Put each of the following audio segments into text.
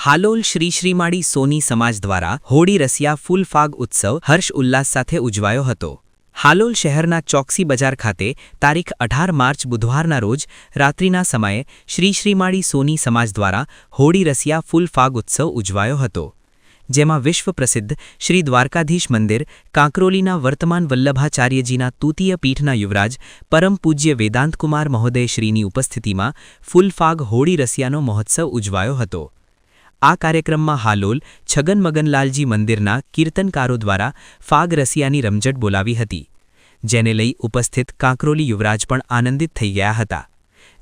હાલોલ શ્રી શ્રીમાળી સોની સમાજ દ્વારા હોળી રસિયા ફૂલ ફાગ ઉત્સવ હર્ષ ઉલ્લાસ સાથે ઉજવાયો હતો। હાલોલ શહેરના ચોકસી બજાર ખાતે તારીખ 18 માર્ચ બુધવારના રોજ રાત્રિના સમયે શ્રી શ્રીમાળી સોની સમાજ દ્વારા હોળી રસિયા ફૂલ ફાગ ઉત્સવ ઉજવાયો હતો, જેમાં વિશ્વ પ્રસિદ્ધ શ્રી દ્વારકાધીશ મંદિર કાંકરોલીના વર્તમાન વલ્લભાચાર્યજીના તૃતીય પીઠના યુવરાજ પરમ પૂજ્ય વેદાંતકુમાર મહોદય શ્રીની ઉપસ્થિતિમાં ફૂલ ફાગ હોળી રસિયાનો મહોત્સવ ઉજવાયો હતો। આ કાર્યક્રમમાં હાલોલ છગન મગનલાલજી મંદિરના કીર્તનકારો દ્વારા ફાગ રસિયાની રમઝટ બોલાવી હતી, જેને લઈ ઉપસ્થિત કાંકરોલી યુવરાજ પણ આનંદિત થઈ ગયા હતા।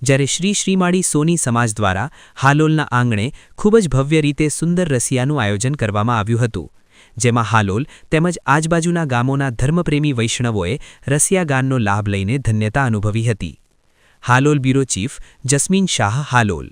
જ્યારે શ્રી શ્રીમાળી સોની સમાજ દ્વારા હાલોલના આંગણે ખૂબ જ ભવ્ય રીતે સુંદર રસિયાનું આયોજન કરવામાં આવ્યું હતું, જેમાં હાલોલ તેમજ આજબાજુના ગામોના ધર્મપ્રેમી વૈષ્ણવોએ રસિયા ગાનનો લાભ લઈને ધન્યતા અનુભવી હતી। Halol bureau chief jasmine Shah, Halol.